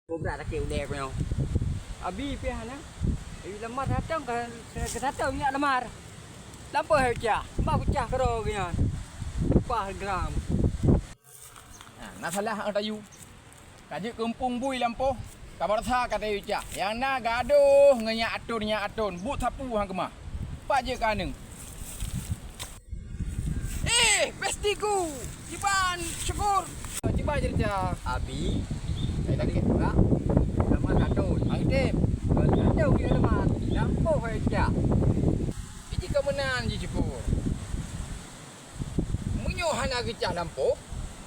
Cô ra là kiểu đẹp nhau. Abi pe hana. Lamar hatang ka hatang nya lamar. Lampu heja. Ba pecah kero gyan. Pah gram. Nah salah ang tayu. Kaji kempung bui lampu. Kabar sa kata uca. Yang na gaduh ngenyak atun. But sapu hang kemah. Pak je kaneng. Pestiku. Ciban syukur. Ciban je dia. Abi. Saya tak kira pula. Lamar hatun. Ang tip. Jauh dia lamar. Lampu heja. Iji kemenan je syukur. Munyo hana gecah lampu.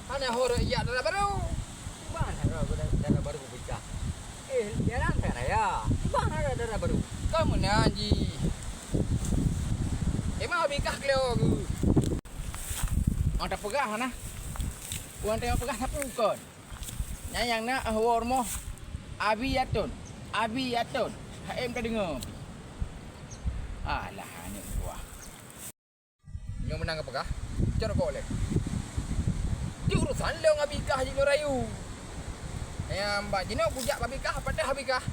Hana hore iya dah baru. Mana darah baru pecah. Jalan sana ya. Mana ada darah baru. Kemenan je. Emang abikah kelio ku. Ang tak pegah nah. Uang tengok pegah sapu kon. Yang nak awor mo. Abi yatun. Haim tak dengar. Alah ni buah. Nyo menang ke pegah. Cara kau lek. Jurusan leong abikah je rayu. Yang mbak jino kujak abikah pada abikah.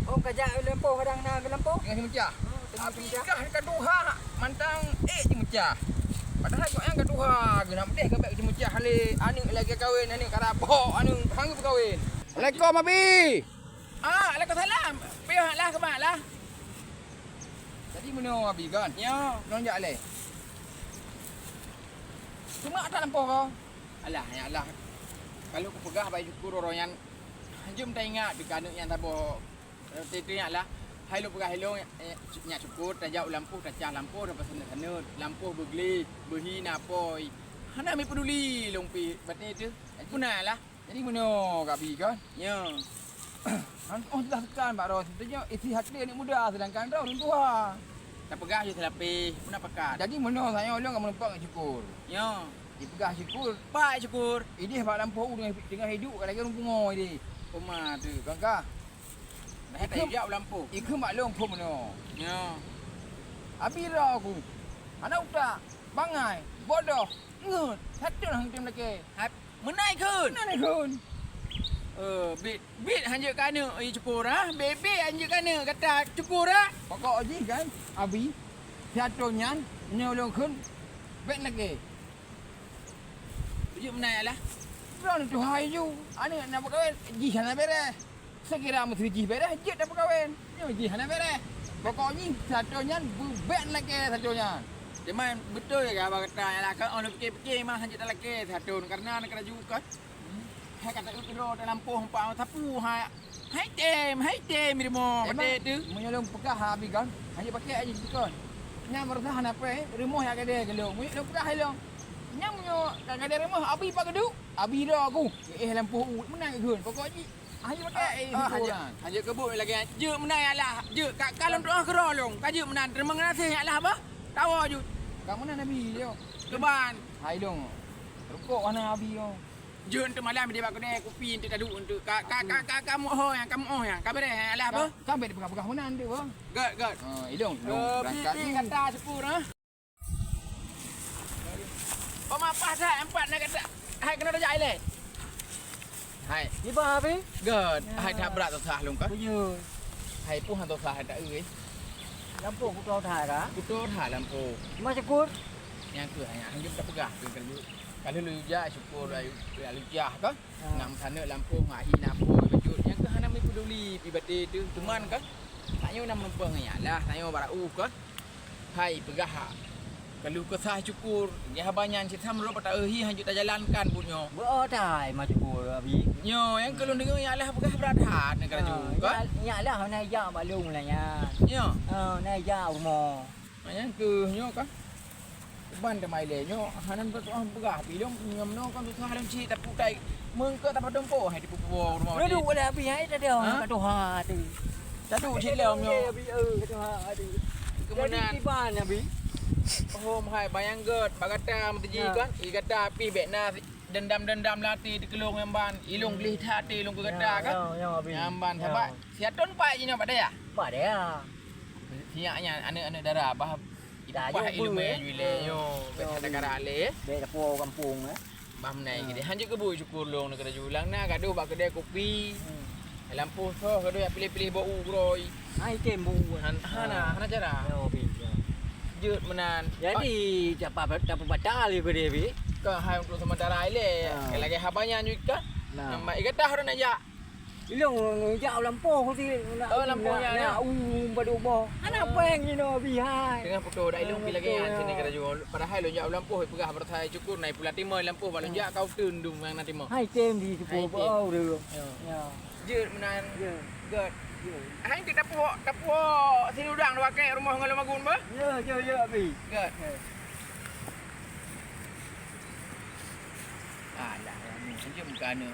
Oh kajak lampu kadang na lampu. Dengan si mecah. Tengah pecah. Abikah kaduha mantang je mecah. Padahal kau yang kedua, guna pedih ke baik cuma cah halik. Anu lagi kahwin, anu karabok, anu hanggu berkahwin. Assalamualaikum Abi. Waalaikumsalam. Pihak lah ke mak lah. Tadi mana Abi kan? Ya, nonjak le. Cuma ada lampu kau. Alah, ya Allah. Kalau aku pegah baik syukur orang yang jom tak ingat di kanuk yang tabo. Itu lah. Hai lu pegah hello nya syukur tajak lampu tajak lampu dapat sana lampu bergeli berhina poi hana mi peduli lompi batni tu punalah jadi mono gabi kan ya oh dah kan Pak Ros tentunya isi hati ni muda sedangkan dah orang tua tak pegah je selapi puna pekat jadi mono saya ulung kamu nampak syukur ya dipegah syukur pak syukur ini pak lampu dengan hidup lagi orang pungo ini rumah tu kan Ikham lampu. Ikham maklum pun mana. Ya. Abira aku. Anak utak. Bangai. Bodoh. Ngut. Satu hang tim lagi. Menai kun. Menai kun. Bit hanya kana cukur ah. Bebe hanya kana kata cukur ah. Pokok aji kan. Abi. Satu nyan. Nyolong kun. Bet lagi. Tujuh menai lah. Berani tu hai ju. Ani nak berkahwin. Ji sana beres. Sekira mesti ji beres, je dah berkahwin. Yo ji hana beres. Pokoknya satunya bebek lagi satunya. Cuman betul ya abang kata lah kan orang fikir-fikir mah hanya tak lagi satu karena nak kena juga. Hai kata utro dalam lampu hempa sapu hai tem mirmo benda tu. Menyolong pekah habis kan. Hanya pakai aja kan. Nya merasa hana apa remoh yang ada gelong. Mu nak pekah helong. Nya munyo tak ada remoh abi pak geduk. Abi dah aku. Lampu menang ke pokoknya hanya pakai hanya kebut lagi. Je menang lah. Je kalau doa kerolong. Kaje menang terima kasih lah apa? Tahu je. Kamu mana nabi dia? Keban. Hai dong. Rukuk mana nabi yo. Je untuk malam dia bak kedai kopi untuk taduk untuk kamu yang kabar lah apa? Kabar dia pegang-pegang mana dia bang? Gad. Idong. Berangkat ni kata sepur ah. Pemapah dah empat nak kata. Hai kena dah jai hai Ni ba abi? Good. Hai tak berat tu sah lung kan? Punya. Hai pun hantu sah tak euy. Lampu aku tahu dah dah. Betul ha lampu. Cuma syukur. Yang tu hanya hang kita pegah tu kan. Kalau lu ja syukur lu jah kan. Ngam sana lampu ngahi lampu bejut. Yang ke hana mi peduli pi bate tu teman kan. Tanya nak menumpang ya lah. Tanya barau kan. Hai pegah ha. Kalau kesah syukur, dia banyak cerita merok pada hanjut tak jalankan punyo. Beradai macam syukur abi. Nyo, yang kalau dengar ialah pegah berat negara juga. Ya lah na ya balung lah ya. Nyo. Na ya umo. Yang ke nyo kan. Ban dah mai le nyo, hanan betul pegah pilong ngam no kan tu halam ci tak putai. Mengke tak padong po hai di pupu rumah. Redu ada abi hai dah dah kat Tuhan tu. Tadu ci lem nyo. Abi kat Tuhan ada. Kemudian di mana abi? Oh hai bayang god bagata mesti kan. I kata api bekna dendam-dendam lati di kelong emban. Ilung belih hati ilung ke kata kan. Ya abi. Emban sabat. Siaton pak je nyo pada ya. Pak dia. Siaknya anak-anak darah bah Ipah ilmu jule yo kata negara ale be dapur kampung bah menai gede hanje ke boy syukur long negara julang na gaduh bak kedai kopi Lampu tu kalau yang pilih-pilih bau groi. Hai kem bu. Hana cara. Oh bi. Jut menan. Jadi dapat batal juga dia bi. Ke hai untuk sementara ile. Lagi habanya juga. Nama ikatah orang aja. Ilong jauh lampu tu. Lampunya ni. Badu boh. Anak peng ni no bi hai. Dengan foto dah ilung lagi yang sini kena jual. Padahal lo jauh lampu pegah bertai cukur naik pula timur lampu balon jak kau tundung yang nanti mau. Hai kem di sepupu bau dia. Ya. Jut menan. Ya. Good. Hai kita tapu sini udang dua pakai rumah ngalo magun ba? Ya bi. Good. Alah, ni jom kana.